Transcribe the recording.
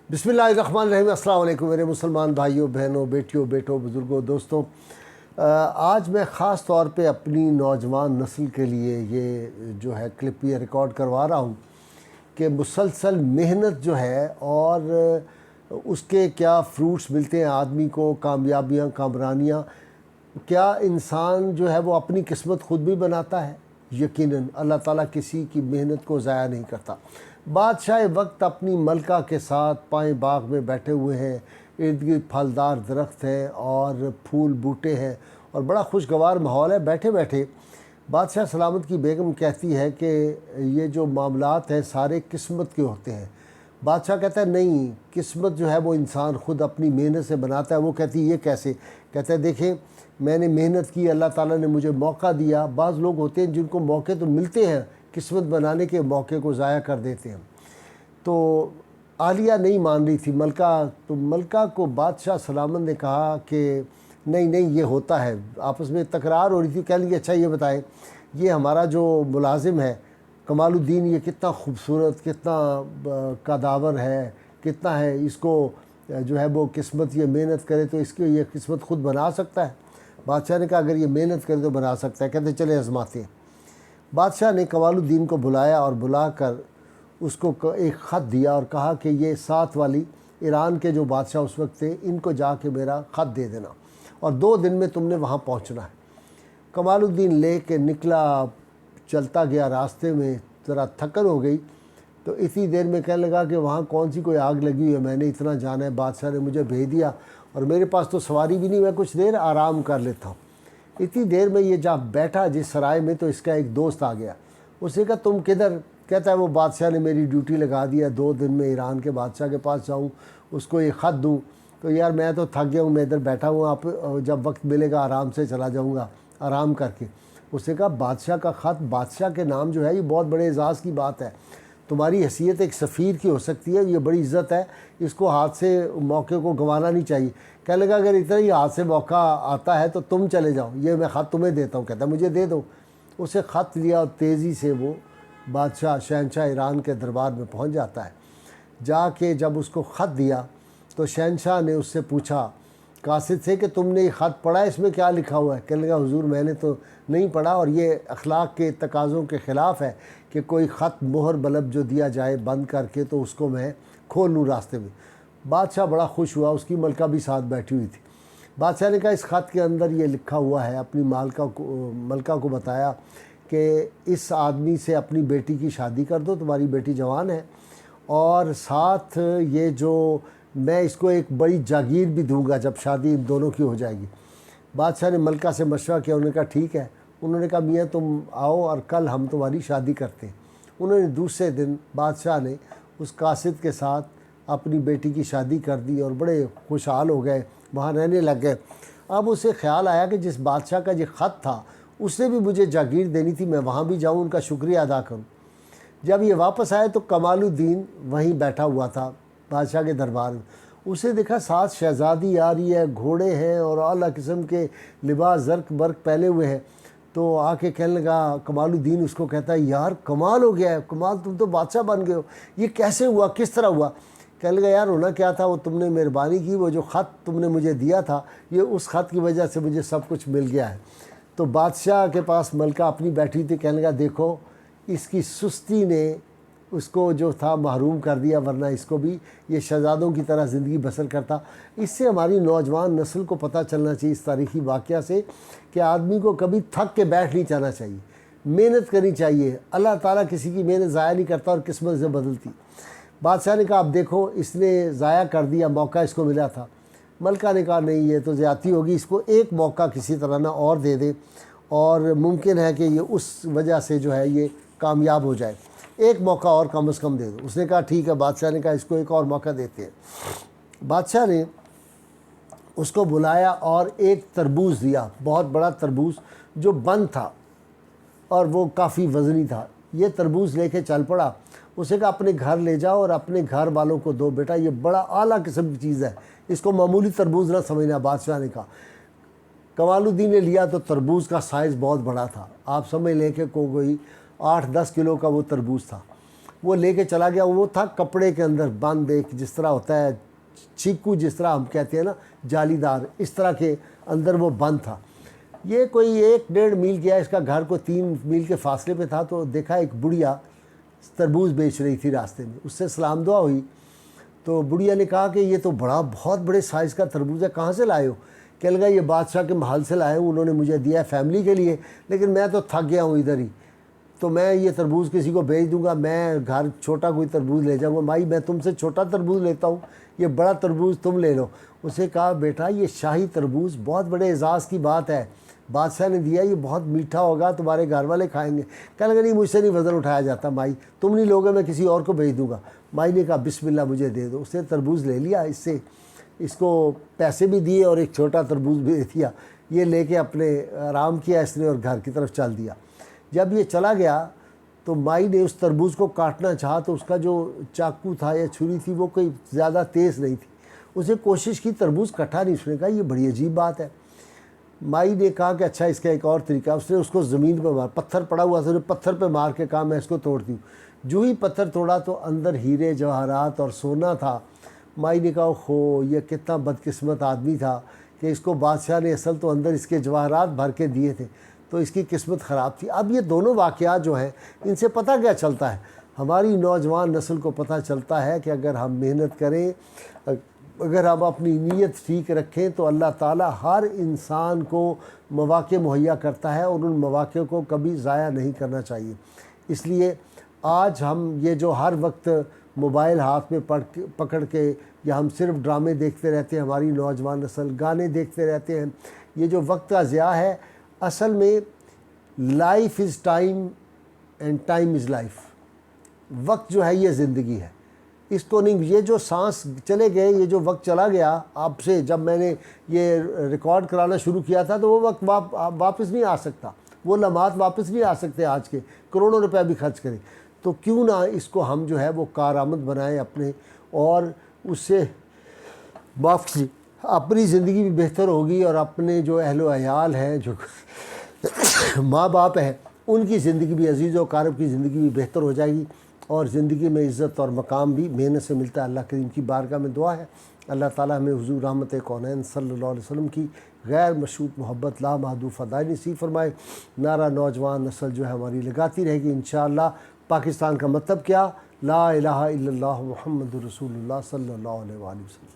बिस्मिल्लाहिर्रहमानिर्रहीम। अस्सलाम वालेकुम मेरे मुसलमान भाइयों बहनों बेटियों बेटों बुज़ुर्गों दोस्तों। आज मैं ख़ास तौर पे अपनी नौजवान नस्ल के लिए ये जो है क्लिप ये रिकॉर्ड करवा रहा हूँ कि मुसलसल मेहनत जो है और उसके क्या फ्रूट्स मिलते हैं आदमी को, कामयाबियाँ कामरानियाँ, क्या इंसान जो है वो अपनी किस्मत ख़ुद भी बनाता है? यकीनन अल्लाह ताला किसी की मेहनत को ज़ाया नहीं करता। बादशाह वक्त अपनी मलका के साथ पाए बाग में बैठे हुए हैं, इर्द गिर्द फलदार दरख्त हैं और फूल बूटे हैं और बड़ा खुशगवार माहौल है। बैठे बैठे बादशाह सलामत की बेगम कहती है कि ये जो मामलात हैं सारे किस्मत के होते हैं। बादशाह कहता है नहीं, किस्मत जो है वो इंसान ख़ुद अपनी मेहनत से बनाता है। वो कहती है ये कैसे? कहता है देखें, मैंने मेहनत की, अल्लाह ताला ने मुझे मौका दिया। बाज़ लोग होते हैं जिनको मौके तो मिलते हैं, किस्मत बनाने के मौके को ज़ाया कर देते हैं। तो आलिया नहीं मान रही थी, मलका को बादशाह सलामत ने कहा कि नहीं नहीं ये होता है। आपस में तकरार हो रही थी। कह ली अच्छा ये बताएं, ये हमारा जो मुलाजिम है कमालुद्दीन, ये कितना खूबसूरत, कितना कदावर है, कितना है, इसको जो है वो किस्मत ये मेहनत करे तो इसकी ये किस्मत ख़ुद बना सकता है? बादशाह ने कहा अगर ये मेहनत करे तो बना सकता है। कहते चले आजमाते हैं। बादशाह ने कमालुद्दीन को बुलाया और बुलाकर उसको एक ख़त दिया और कहा कि ये साथ वाली ईरान के जो बादशाह उस वक्त थे, इनको जाके मेरा ख़त दे देना और 2 दिन में तुमने वहाँ पहुँचना है। कमालुद्दीन ले के निकला, चलता गया, रास्ते में ज़रा थकन हो गई तो इतनी देर में कहने लगा कि वहाँ कौन सी कोई आग लगी हुई है, मैंने इतना जाना है, बादशाह ने मुझे भेज दिया और मेरे पास तो सवारी भी नहीं, मैं कुछ देर आराम कर लेता हूँ। इतनी देर में ये जहाँ बैठा जिस सराय में, तो इसका एक दोस्त आ गया। उसने कहा तुम किधर? कहता है वो बादशाह ने मेरी ड्यूटी लगा दिया, 2 दिन में ईरान के बादशाह के पास जाऊँ, उसको ये ख़त दूँ। तो यार मैं तो थक गया हूँ, मैं इधर बैठा हूँ, आप जब वक्त मिलेगा आराम से चला जाऊँगा आराम करके। उसने कहा बादशाह का ख़त, बादशाह के नाम जो है ये बहुत बड़े एजाज़ की बात है, तुम्हारी हैसियत एक सफ़ीर की हो सकती है, ये बड़ी इज़्ज़त है, इसको हाथ से मौके को गंवाना नहीं चाहिए। कहने लगा अगर इतना ही हाथ से मौका आता है तो तुम चले जाओ, ये मैं ख़त तुम्हें देता हूँ। कहता मुझे दे दो। उसे ख़त लिया और तेज़ी से वो बादशाह शहनशाह ईरान के दरबार में पहुँच जाता है। जाके जब उसको ख़त दिया तो शहनशाह ने उससे पूछा कासिद से कि तुमने ये ख़त पढ़ा है, इसमें क्या लिखा हुआ है? कहने लगा हुजूर मैंने तो नहीं पढ़ा और ये अखलाक के तकाज़ों के ख़िलाफ़ है कि कोई ख़त मोहर बलब जो दिया जाए बंद करके तो उसको मैं खोल लूँ रास्ते में। बादशाह बड़ा खुश हुआ, उसकी मलका भी साथ बैठी हुई थी। बादशाह ने कहा इस ख़त के अंदर ये लिखा हुआ है। अपनी मलका को बताया कि इस आदमी से अपनी बेटी की शादी कर दो, तुम्हारी बेटी जवान है, और साथ ये जो मैं इसको एक बड़ी जागीर भी दूंगा जब शादी इन दोनों की हो जाएगी। बादशाह ने मलका से मशवरा किया, उन्होंने कहा ठीक है। उन्होंने कहा मियाँ तुम आओ और कल हम तुम्हारी शादी करते हैं। उन्होंने दूसरे दिन बादशाह ने उस कासिद के साथ अपनी बेटी की शादी कर दी और बड़े खुशहाल हो गए, वहाँ रहने लग गए। अब उसे ख्याल आया कि जिस बादशाह का ये ख़त था उसने भी मुझे जागीर देनी थी, मैं वहाँ भी जाऊँ, उनका शुक्रिया अदा करूँ। जब ये वापस आए तो कमालुद्दीन वहीं बैठा हुआ था बादशाह के दरबार में। उसे देखा साथ शहज़ादी आ रही है, घोड़े हैं और आला किस्म के लिबास ज़र्क बर्क पहने हुए हैं। तो आके कहने लगा, कमालुद्दीन उसको कहता है यार कमाल हो गया है, कमाल, तुम तो बादशाह बन गए हो, ये कैसे हुआ, किस तरह हुआ? कहने लगा यार होना क्या था, वो तुमने मेहरबानी की, वो जो ख़त तुमने मुझे दिया था, ये उस ख़त की वजह से मुझे सब कुछ मिल गया है। तो बादशाह के पास मलका अपनी बैठी थी। कहने लगा देखो इसकी सुस्ती ने उसको जो था महरूम कर दिया, वरना इसको भी ये शहज़ादों की तरह ज़िंदगी बसर करता। इससे हमारी नौजवान नस्ल को पता चलना चाहिए इस तारीख़ी वाक़या से कि आदमी को कभी थक के बैठ नहीं जाना चाहिए, मेहनत करनी चाहिए। अल्लाह ताला किसी की मेहनत ज़ाया नहीं करता और किस्मत से बदलती। बादशाह ने कहा अब देखो इसने ज़ाया कर दिया, मौका इसको मिला था। मलका ने कहा नहीं ये तो ज़्यादती होगी, इसको एक मौका किसी तरह ना और दे दे और मुमकिन है कि ये उस वजह से जो है ये कामयाब हो जाए, एक मौका और कम से कम दे दो। उसने कहा ठीक है। बादशाह ने कहा इसको एक और मौका देते हैं। बादशाह ने उसको बुलाया और एक तरबूज दिया, बहुत बड़ा तरबूज जो बंद था और वो काफ़ी वज़नी था। ये तरबूज लेके चल पड़ा। उसे कहा अपने घर ले जाओ और अपने घर वालों को दो, बेटा ये बड़ा आला किस्म की चीज़ है, इसको मामूली तरबूज ना समझना। बादशाह ने कहा। कमालुद्दीन ने लिया तो तरबूज का साइज़ बहुत बड़ा था, आप समझ लें कि कोई 8-10 किलो का वो तरबूज था। وہ لے کے چلا گیا. وہ تھا کپڑے کے اندر بند، ایک جس طرح ہوتا ہے چیکو، جس طرح ہم کہتے ہیں نا جالی دار، اس طرح کے اندر وہ بند تھا. یہ کوئی 1-1.5 میل گیا، اس کا گھر کو 3 میل کے فاصلے پہ تھا. تو دیکھا ایک بڑھیا تربوز بیچ رہی تھی راستے میں، اس سے سلام دعا ہوئی. تو بڑھیا نے کہا کہ یہ تو بہت بڑے سائز کا تربوز ہے، کہاں سے لائے ہو؟ کہنے لگا یہ بادشاہ کے محل سے لائے ہوں، انہوں نے مجھے دیا ہے فیملی کے لیے، لیکن میں تو تھک گیا ہوں ادھر ہی، تو میں یہ تربوز کسی کو بیچ دوں گا، میں گھر چھوٹا کوئی تربوز لے جاؤں گا. مائی میں تم سے چھوٹا تربوز لیتا ہوں، یہ بڑا تربوز تم لے لو. اسے کہا بیٹا یہ شاہی تربوز بہت بڑے اعزاز کی بات ہے، بادشاہ نے دیا، یہ بہت میٹھا ہوگا، تمہارے گھر والے کھائیں گے. کہنے لگا نہیں مجھ سے نہیں وزن اٹھایا جاتا مائی، تم نہیں لوگے میں کسی اور کو بھیج دوں گا. مائی نے کہا بسم اللہ مجھے دے دو. اس نے تربوز لے لیا، اس کو پیسے بھی دیے اور ایک چھوٹا تربوز بھی دے دیا. یہ لے کے اپنے آرام کیا اس نے اور گھر کی طرف چل دیا. جب یہ چلا گیا تو مائی نے اس تربوز کو کاٹنا چاہا تو اس کا جو چاقو تھا یا چھری تھی وہ کوئی زیادہ تیز نہیں تھی. اسے کوشش کی، تربوز کٹا نہیں. اس نے کہا یہ بڑی عجیب بات ہے. مائی نے کہا کہ اچھا اس کا ایک اور طریقہ. اس نے اس کو زمین پہ مار، پتھر پڑا ہوا تھا، پتھر پہ مار کے کہا میں اس کو توڑتی ہوں. جو ہی پتھر توڑا تو اندر ہیرے جواہرات اور سونا تھا. مائی نے کہا ہو یہ کتنا بدقسمت آدمی تھا کہ اس کو بادشاہ نے اصل تو اندر اس کے جواہرات بھر کے دیے تھے، تو اس کی قسمت خراب تھی. اب یہ دونوں واقعات جو ہیں ان سے پتہ کیا چلتا ہے؟ ہماری نوجوان نسل کو پتہ چلتا ہے کہ اگر ہم محنت کریں، اگر ہم اپنی نیت ٹھیک رکھیں تو اللہ تعالیٰ ہر انسان کو مواقع مہیا کرتا ہے اور ان مواقع کو کبھی ضائع نہیں کرنا چاہیے. اس لیے آج ہم یہ جو ہر وقت موبائل ہاتھ میں پکڑ کے یا ہم صرف ڈرامے دیکھتے رہتے ہیں، ہماری نوجوان نسل گانے دیکھتے رہتے ہیں، یہ جو وقت کا ضیاع ہے، اصل میں life is time and time is life. وقت جو ہے یہ زندگی ہے، اس کو نہیں، یہ جو سانس چلے گئے، یہ جو وقت چلا گیا آپ سے، جب میں نے یہ ریکارڈ کرانا شروع کیا تھا تو وہ وقت واپس نہیں آ سکتا، وہ لمحات واپس نہیں آ سکتے. آج کے کروڑوں روپے بھی خرچ کریں تو کیوں نہ اس کو ہم جو ہے وہ کارآمد بنائیں اپنے، اور اس سے واپسی اپنی زندگی بھی بہتر ہوگی اور اپنے جو اہل و عیال ہیں، جو ماں باپ ہیں، ان کی زندگی بھی، عزیز و اقارب کی زندگی بھی بہتر ہو جائے گی اور زندگی میں عزت اور مقام بھی محنت سے ملتا ہے. اللہ کریم کی بارگاہ میں دعا ہے اللہ تعالیٰ ہمیں حضور رحمت کونین صلی اللہ علیہ وسلم کی غیر مشروط محبت لا محدود فدائی نصیب فرمائے. نعرہ نوجوان نسل جو ہے ہماری لگاتی رہے گی انشاءاللہ. پاکستان کا مطلب کیا؟ لا الہ الا اللہ محمد رسول اللہ صلی اللہ علیہ وآلہ وسلم.